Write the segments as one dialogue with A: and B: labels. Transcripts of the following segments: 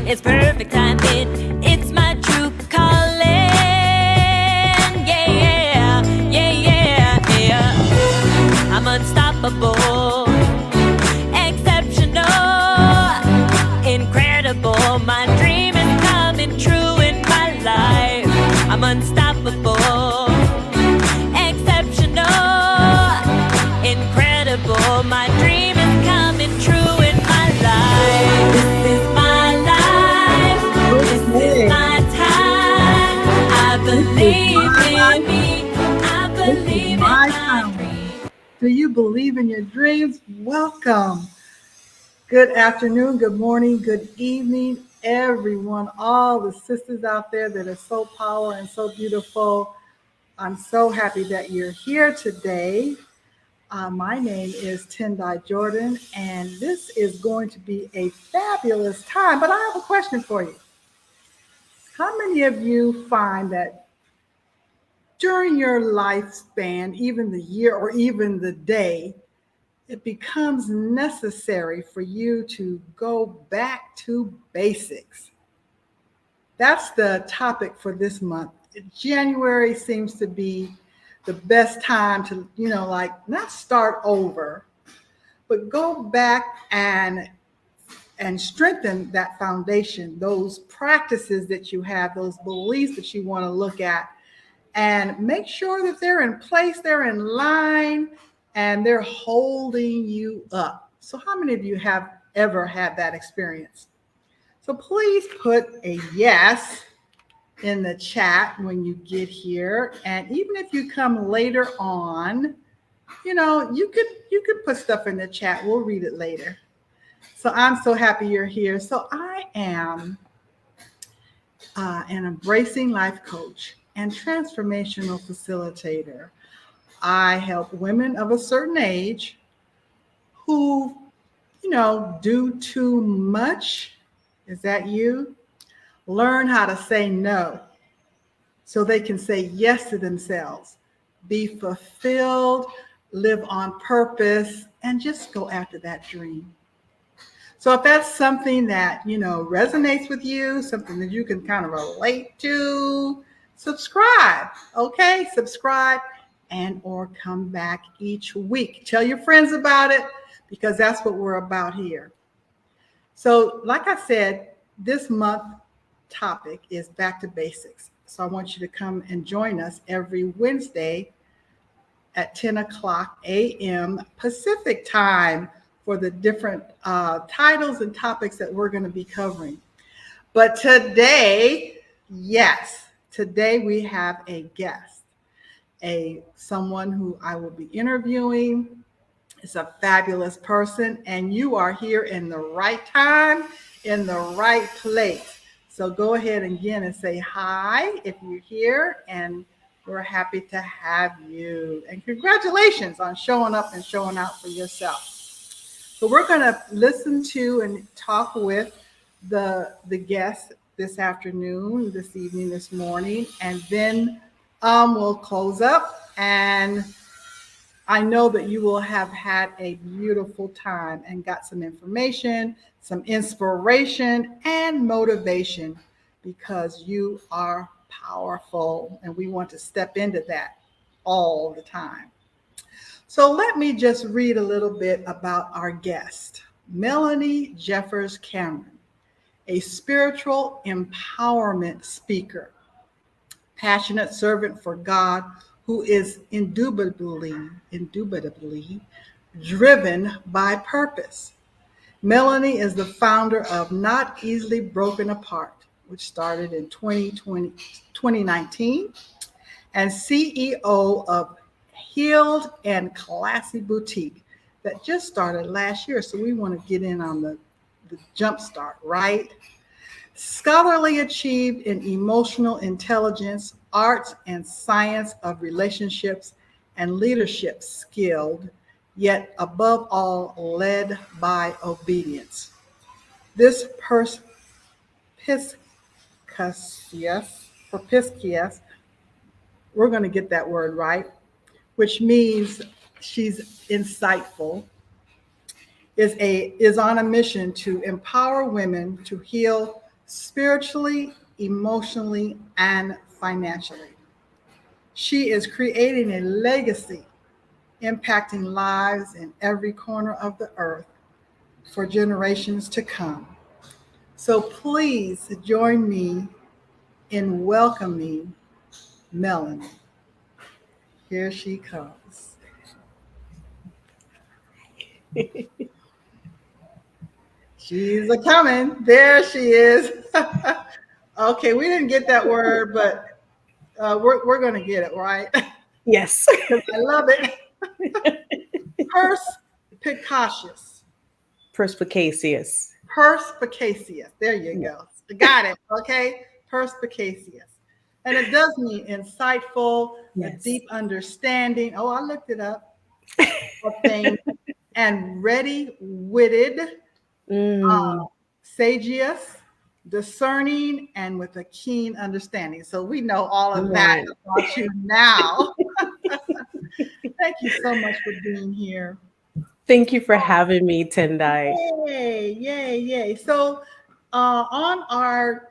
A: It's perfect timing. It's my true calling. Yeah, yeah, yeah, yeah. I'm unstoppable, exceptional, incredible. My dream is coming true in my life. I'm unstoppable, exceptional, incredible. My dream is coming true in my life. This is my life. This is my time. I believe in me. I believe in my dream.
B: Do you believe in your dreams? Welcome. Good afternoon, good morning, good evening, everyone. All the sisters out there that are so powerful and so beautiful. I'm so happy that you're here today. My name is Tendai Jordan, and this is going to be a fabulous time. But I have a question for you. How many of you find that during your lifespan, even the year or even the day, it becomes necessary for you to go back to basics? That's the topic for this month. January seems to be the best time to, not start over, but go back and strengthen that foundation, those practices that you have, those beliefs that you want to look at, and make sure that they're in place, they're in line, and they're holding you up. So how many of you have ever had that experience? So please put a yes in the chat when you get here. And even if you come later on, you could put stuff in the chat. We'll read it later. So I'm so happy you're here. So I am an embracing life coach and transformational facilitator. I help women of a certain age who, do too much. Is that you? Learn how to say no so they can say yes to themselves, be fulfilled, live on purpose, and just go after that dream. So if that's something that, resonates with you, something that you can kind of relate to, subscribe, okay? Subscribe and or come back each week. Tell your friends about it because that's what we're about here. So like I said, this month topic is back to basics. So I want you to come and join us every Wednesday at 10 o'clock a.m. Pacific time for the different titles and topics that we're going to be covering. But today we have a guest, someone who I will be interviewing. It's a fabulous person, and you are here in the right time, in the right place. So go ahead again and say hi if you're here, and we're happy to have you. And congratulations on showing up and showing out for yourself. So we're going to listen to and talk with the guest this afternoon, this evening, this morning, and then we'll close up. And I know that you will have had a beautiful time and got some information, some inspiration, and motivation because you are powerful, and we want to step into that all the time. So let me just read a little bit about our guest, Melanie Jeffers Cameron, a spiritual empowerment speaker, passionate servant for God who is indubitably driven by purpose. Melanie is the founder of Not Easily Broken Apart, which started in 2019, and CEO of Healed and Classy Boutique that just started last year. So we want to get in on the jump start, right? Scholarly achieved in emotional intelligence, arts and science of relationships, and leadership skilled, yet above all led by obedience. This perspicacious, we're going to get that word right, which means she's insightful, is on a mission to empower women to heal spiritually, emotionally, and financially. She is creating a legacy impacting lives in every corner of the earth for generations to come. So please join me in welcoming Melanie. Here she comes. She's a coming. There she is. Okay, we didn't get that word, but we're going to get it, right?
C: Yes.
B: Because I love it. Perspicacious.
C: Perspicacious.
B: Perspicacious. There you
C: Yeah.
B: go. Got it. Okay. Perspicacious. And it does mean insightful, a
C: Yes.
B: deep understanding. Oh, I looked it up of things. And ready witted,
C: Mm,
B: sagacious, discerning, and with a keen understanding. So we know all of
C: come
B: that
C: on.
B: about you now. Thank you so much for being here.
C: Thank you for having me, Tendai.
B: Yay, yay, yay. So on our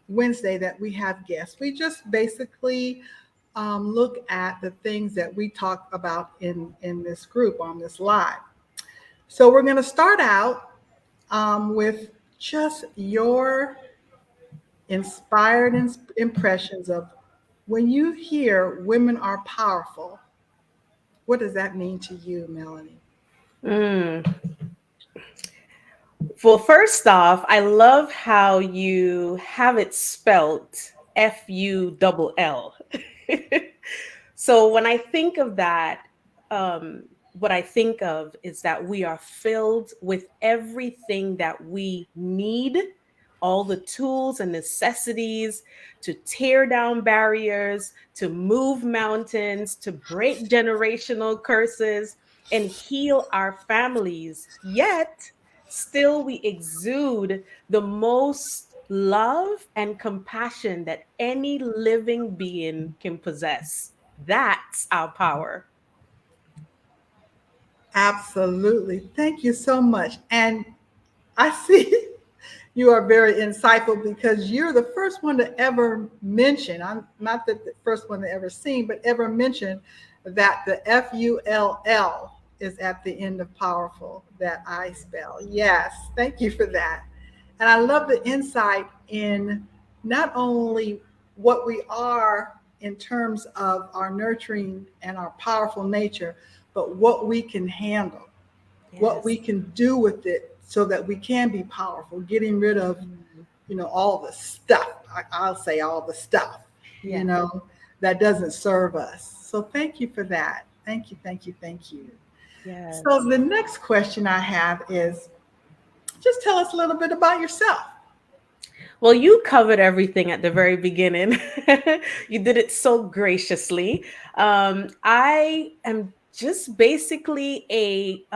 B: Wednesday that we have guests, we just basically look at the things that we talk about in this group on this live. So we're going to start out with just your inspired impressions of when you hear women are powerful. What does that mean to you, Melanie?
C: Mm. Well, first off, I love how you have it spelt FULL. So when I think of that, um, what I think of is that we are filled with everything that we need, all the tools and necessities to tear down barriers, to move mountains, to break generational curses, and heal our families. Yet, still we exude the most love and compassion that any living being can possess. That's our power.
B: Absolutely. Thank you so much. And I see you are very insightful because you're the first one to ever mention, I'm not the first one to ever seen, but ever mention that the FULL is at the end of powerful, that I spell. Yes, thank you for that. And I love the insight in not only what we are in terms of our nurturing and our powerful nature, but what we can handle, what we
C: Yes.
B: can do with it so that we can be powerful, getting rid of,
C: Mm.
B: all the stuff. I'll say all the stuff, you
C: Yeah.
B: know, that doesn't serve us. So thank you for that. Thank you, thank you, thank you. So
C: Yes.
B: the next question I have is just tell us a little bit about yourself.
C: Well, you covered everything at the very beginning. You did it so graciously. I am just basically a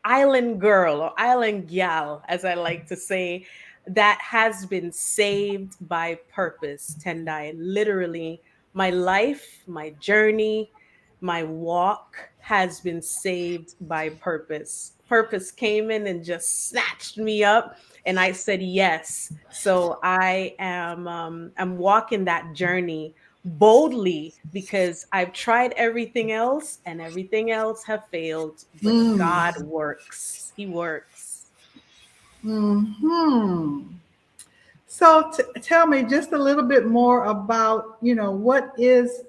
C: island girl or island gal, as I like to say, that has been saved by purpose. Tendai, literally, my life, my journey, my walk has been saved by purpose. Purpose came in and just snatched me up and I said yes. So I'm walking that journey boldly because I've tried everything else and everything else have failed, but
B: Mm.
C: God works. He works.
B: Hmm. So tell me just a little bit more about, what is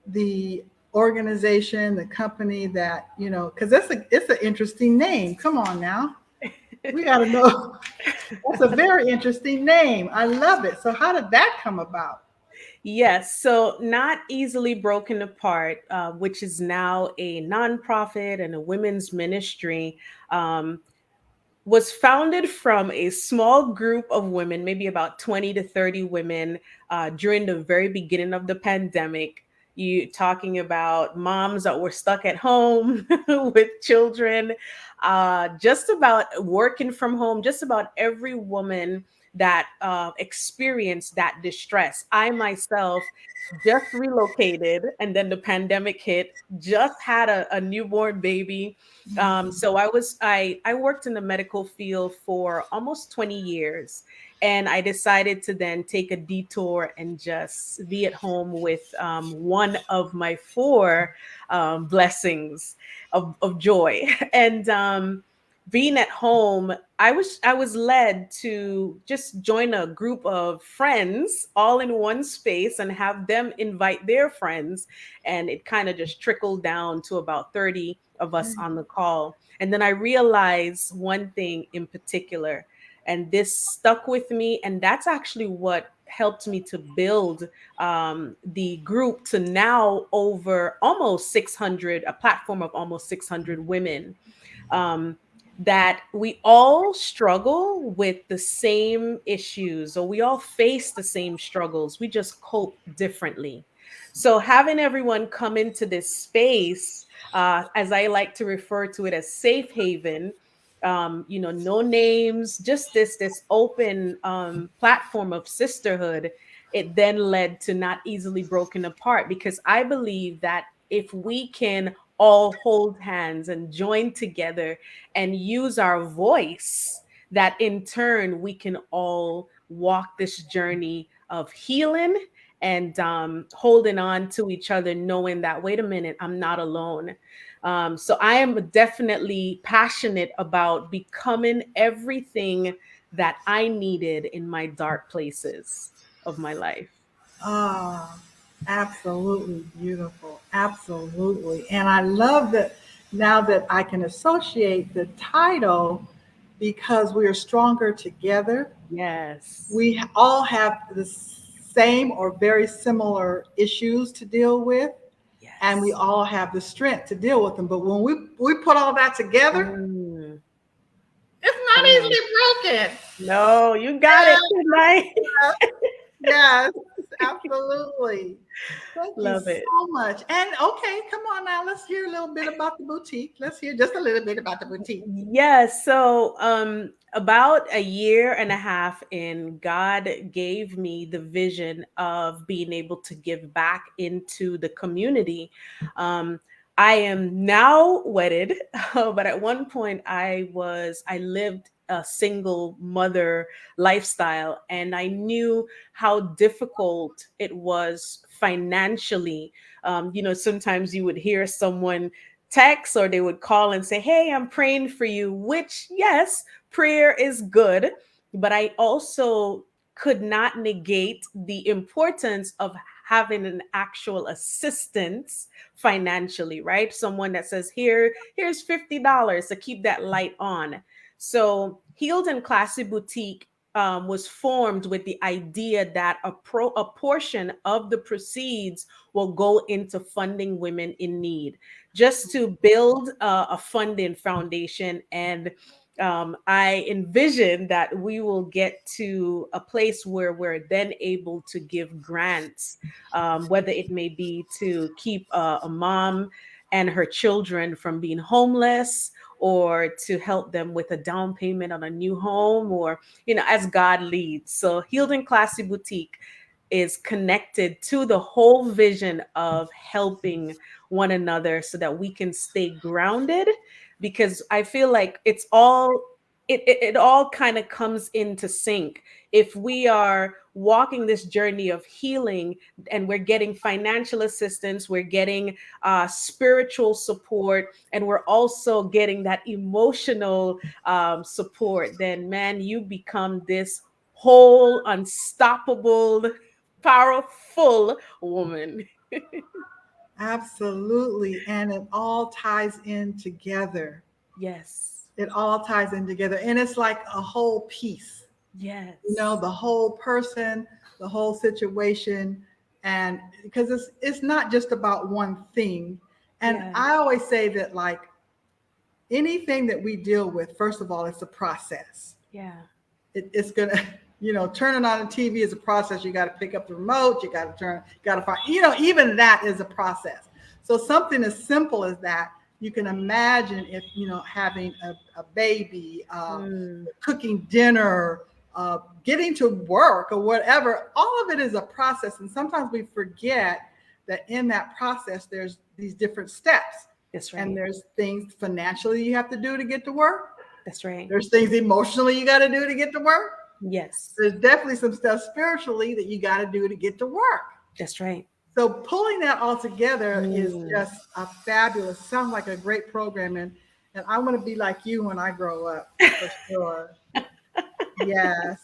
B: the organization, the company that, because it's an interesting name. Come on now. We got to know. That's a very interesting name. I love it. So how did that come about?
C: Yes, so Not Easily Broken Apart, which is now a nonprofit and a women's ministry, um, was founded from a small group of women, maybe about 20 to 30 women, during the very beginning of the pandemic. You talking about moms that were stuck at home with children, just about working from home, just about every woman that experienced that distress. I myself just relocated, and then the pandemic hit, just had a newborn baby. So I worked in the medical field for almost 20 years, and I decided to then take a detour and just be at home with one of my four blessings of joy. And being at home, I was led to just join a group of friends all in one space and have them invite their friends, and it kind of just trickled down to about 30 of us on the call. And then I realized one thing in particular, and this stuck with me, and that's actually what helped me to build the group to now over almost 600, a platform of almost 600 women. um, that we all struggle with the same issues, or we all face the same struggles. We just cope differently. So having everyone come into this space, as I like to refer to it, as safe haven, no names, just this open platform of sisterhood. It then led to not easily broken apart, because I believe that if we can all hold hands and join together and use our voice, that in turn we can all walk this journey of healing and holding on to each other, knowing that, wait a minute, I'm not alone. So I am definitely passionate about becoming everything that I needed in my dark places of my life.
B: Ah, absolutely beautiful. Absolutely. And I love that now that I can associate the title because we are stronger together.
C: Yes.
B: We all have the same or very similar issues to deal with, and we
C: Yes.
B: all have the strength to deal with them. But when we put all that together,
C: Mm,
B: it's
C: come
B: not
C: on.
B: easily broken.
C: No, you got it tonight.
B: Yes, absolutely. Thank you
C: Love it.
B: so much. And okay, come on now. Let's hear a little bit about the boutique. Let's hear just a little bit about the boutique.
C: Yeah, so about a year and a half in, God gave me the vision of being able to give back into the community. Um I am now wedded, but at one point I lived a single mother lifestyle, and I knew how difficult it was financially. Sometimes you would hear someone text, or they would call and say, "Hey, I'm praying for you," which, yes, prayer is good. But I also could not negate the importance of having an actual assistance financially, right? Someone that says, here's $50 to keep that light on. So Healed and Classy Boutique was formed with the idea that a portion of the proceeds will go into funding women in need, just to build a funding foundation. And I envision that we will get to a place where we're then able to give grants, whether it may be to keep a mom and her children from being homeless, or to help them with a down payment on a new home, or, as God leads. So Healed and Classy Boutique is connected to the whole vision of helping one another so that we can stay grounded, because I feel like it all kind of comes into sync. If we are walking this journey of healing, and we're getting financial assistance, we're getting spiritual support, and we're also getting that emotional support, then man, you become this whole, unstoppable, powerful woman.
B: Absolutely. And it all ties in together.
C: Yes.
B: It all ties in together. And it's like a whole piece,
C: Yes.
B: the whole person, the whole situation. And because it's not just about one thing. And
C: Yeah.
B: I always say that, like, anything that we deal with, first of all, it's a process.
C: Yeah.
B: It's gonna, turning on the TV is a process. You got to pick up the remote. You got to find, even that is a process. So something as simple as that, you can imagine if, having a baby,
C: Mm,
B: cooking dinner, getting to work or whatever. All of it is a process, and sometimes we forget that in that process there's these different steps,
C: That's
B: and
C: right.
B: there's things financially you have to do to get to work.
C: That's right.
B: There's things emotionally you got to do to get to work.
C: Yes.
B: There's definitely some stuff spiritually that you got to do to get to work.
C: That's right.
B: So pulling that all together is
C: Mm.
B: just a fabulous, sounds like a great program. And I want to be like you when I grow up, for sure. Yes.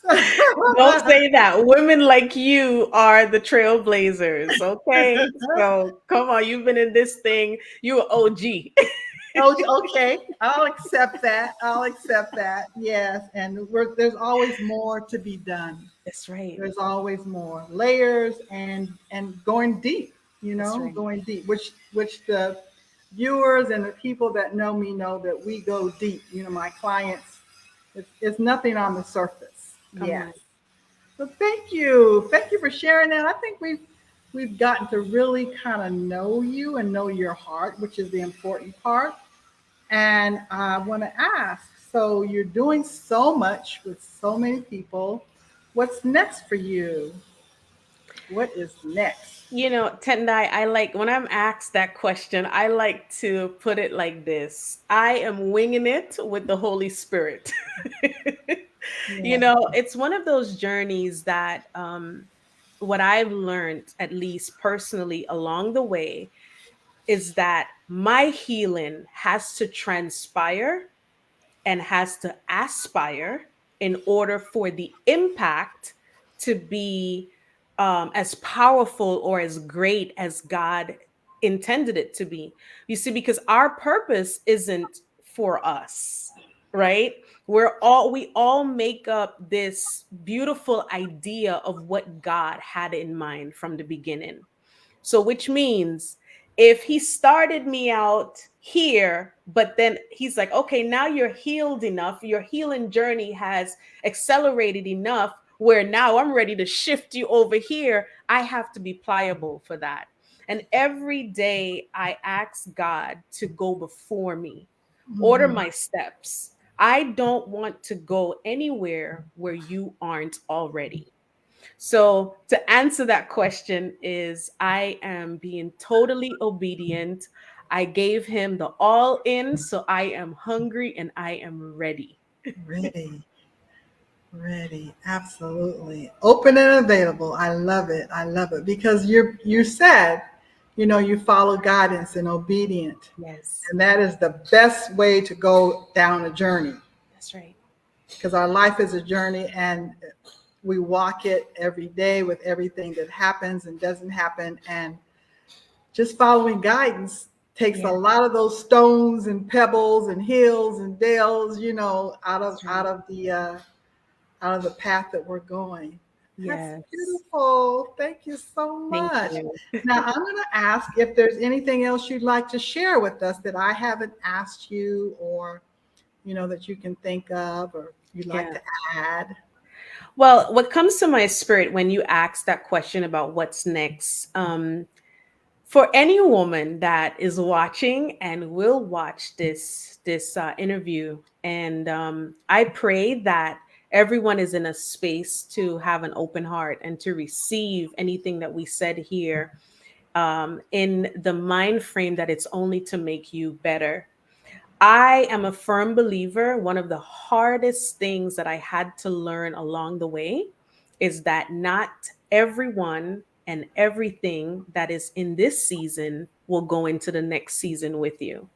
C: Don't say that. Women like you are the trailblazers, okay? So come on, you've been in this thing. You are OG.
B: Oh, okay. I'll accept that. I'll accept that. Yes. And there's always more to be done.
C: That's right.
B: There's always more layers and going deep,
C: That's right.
B: going deep, which the viewers and the people that know me know that we go deep. My clients, it's nothing on the surface.
C: Come
B: Yes.
C: on.
B: So thank you for sharing that. I think we've gotten to really kind of know you and know your heart, which is the important part. And I want to ask, so you're doing so much with so many people. What's next for you? What is next?
C: Tendai, I like when I'm asked that question, I like to put it like this. I am winging it with the Holy Spirit.
B: Yeah.
C: It's one of those journeys that what I've learned, at least personally along the way, is that my healing has to transpire and has to aspire in order for the impact to be as powerful or as great as God intended it to be. You see, because our purpose isn't for us, right? We all make up this beautiful idea of what God had in mind from the beginning. So, which means if he started me out here, but then he's like, okay, now you're healed enough, your healing journey has accelerated enough where now I'm ready to shift you over here. I have to be pliable for that. And every day I ask God to go before me, order
B: Mhm.
C: my steps. I don't want to go anywhere where you aren't already. So to answer that question is I am being totally obedient. I gave him the all in, so I am hungry and I am ready.
B: Ready, ready, absolutely. Open and available. I love it. I love it because you said, you follow guidance and obedient.
C: Yes,
B: And that is the best way to go down a journey
C: that's right.
B: because our life is a journey and we walk it every day with everything that happens and doesn't happen. And just following guidance takes a
C: Yeah,
B: lot of those stones and pebbles and hills and dales,
C: that's right.
B: out of the path that we're going. That's
C: Yes.
B: beautiful. Thank you so
C: Thank
B: much.
C: you.
B: Now, I'm going to ask if there's anything else you'd like to share with us that I haven't asked you or, that you can think of or you'd like
C: Yeah.
B: to add.
C: Well, what comes to my spirit when you ask that question about what's next, for any woman that is watching and will watch this interview, and I pray that everyone is in a space to have an open heart and to receive anything that we said here in the mind frame that it's only to make you better. I am a firm believer. One of the hardest things that I had to learn along the way is that not everyone and everything that is in this season will go into the next season with you.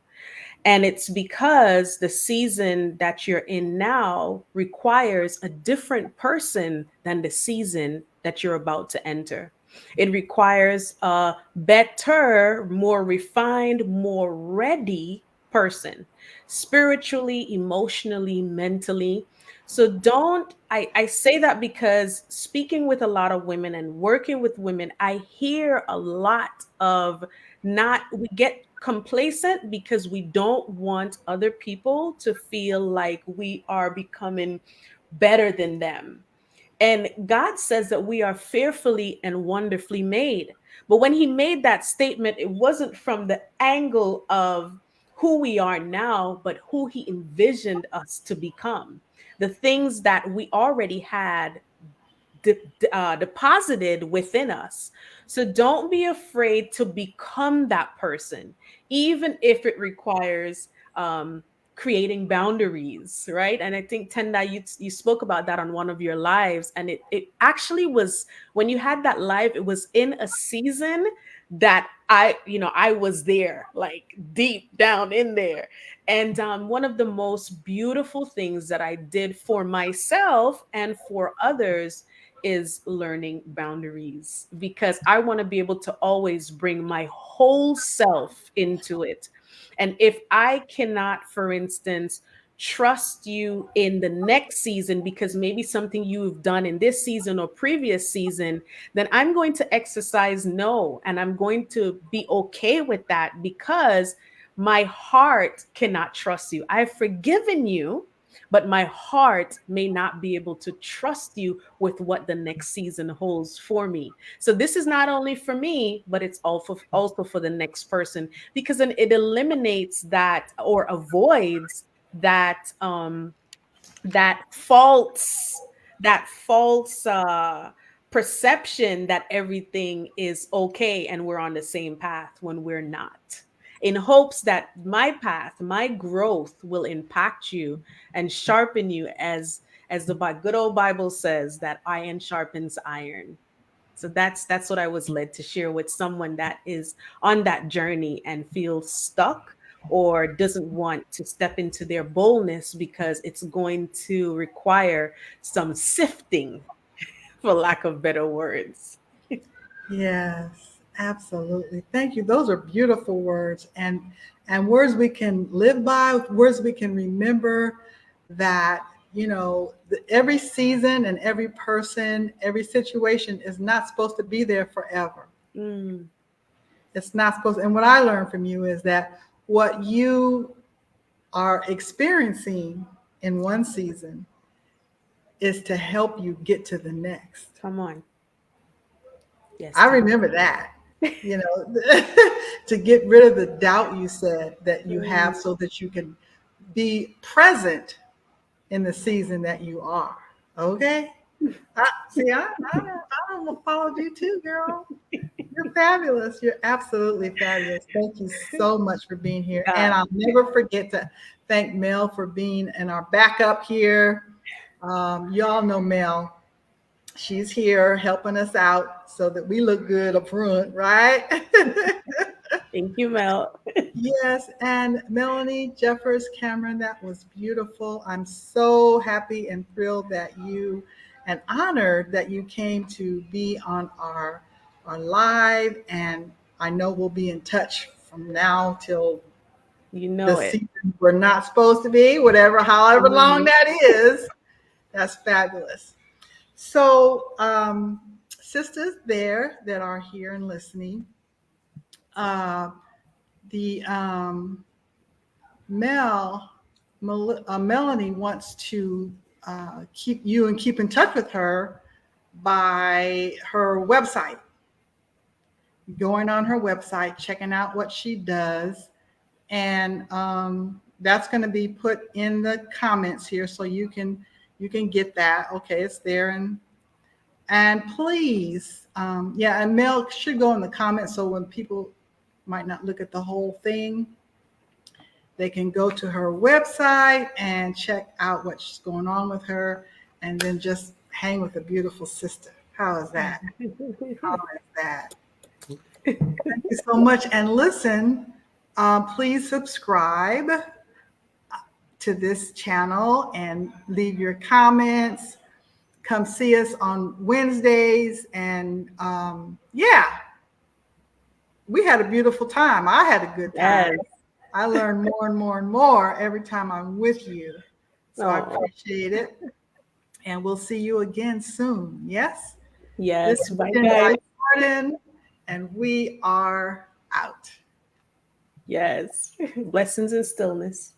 C: And it's because the season that you're in now requires a different person than the season that you're about to enter. It requires a better, more refined, more ready person, spiritually, emotionally, mentally. So I say that because speaking with a lot of women and working with women, I hear a lot of not, we get complacent because we don't want other people to feel like we are becoming better than them. And God says that we are fearfully and wonderfully made. But when he made that statement, it wasn't from the angle of who we are now, but who he envisioned us to become. The things that we already had deposited within us. So don't be afraid to become that person, even if it requires creating boundaries, right? And I think Tenda, you spoke about that on one of your lives, and it actually was when you had that live. It was in a season that I was there, like deep down in there. And one of the most beautiful things that I did for myself and for others is learning boundaries, because I want to be able to always bring my whole self into it. And if I cannot, for instance, trust you in the next season because maybe something you've done in this season or previous season, then I'm going to exercise no. And I'm going to be okay with that because my heart cannot trust you. I've forgiven you, but my heart may not be able to trust you with what the next season holds for me. So this is not only for me, but it's also for the next person, because then it eliminates that or avoids that false perception that everything is okay and we're on the same path when we're not, in hopes that my path, my growth will impact you and sharpen you, as the good old Bible says, that iron sharpens iron. So that's what I was led to share with someone that is on that journey and feels stuck or doesn't want to step into their boldness because it's going to require some sifting, for lack of better words.
B: Yes, absolutely. Thank you. Those are beautiful words, and words we can live by, words we can remember, that every season and every person, every situation is not supposed to be there forever.
C: Mm,
B: It's not supposed and what I learned from you is that what you are experiencing in one season is to help you get to the next.
C: come on. Yes,
B: I
C: Tim.
B: remember that, you know, to get rid of the doubt you said that you
C: Mm,
B: have so that you can be present in the season that you are. Okay? I don't followed you too, girl. You're fabulous. You're absolutely fabulous. Thank you so much for being here. And
C: God.
B: I'll never forget to thank Mel for being in our backup here. Y'all know Mel. She's here helping us out so that we look good up front, right?
C: Thank you, Mel.
B: Yes, and Melanie Jeffers Cameron, that was beautiful. I'm so happy and thrilled that you and honored that you came to be on our live. And I know we'll be in touch from now till
C: You
B: the
C: know it.
B: season we're not supposed to be, whatever, however long
C: Mhm.
B: that is. That's fabulous. So, sisters there that are here and listening, uh, the Melanie wants to keep in touch with her by her website, going on her website, checking out what she does, and that's going to be put in the comments here, so you can get that. Okay, it's there, and please, yeah, and Mel should go in the comments so when people might not look at the whole thing, they can go to her website and check out what's going on with her, and then just hang with a beautiful sister. How is that? How is that? Thank you so much. And listen, please subscribe to this channel and leave your comments. Come see us on Wednesdays. And yeah, we had a beautiful time. I had a good time.
C: Yes.
B: I learn more and more and more every time I'm with you. So I
C: Oh,
B: appreciate it. And we'll see you again soon. Yes? This
C: yes.
B: is
C: Bye,
B: Kendall
C: guys.
B: Jordan, and we are out.
C: Yes. Blessings and stillness.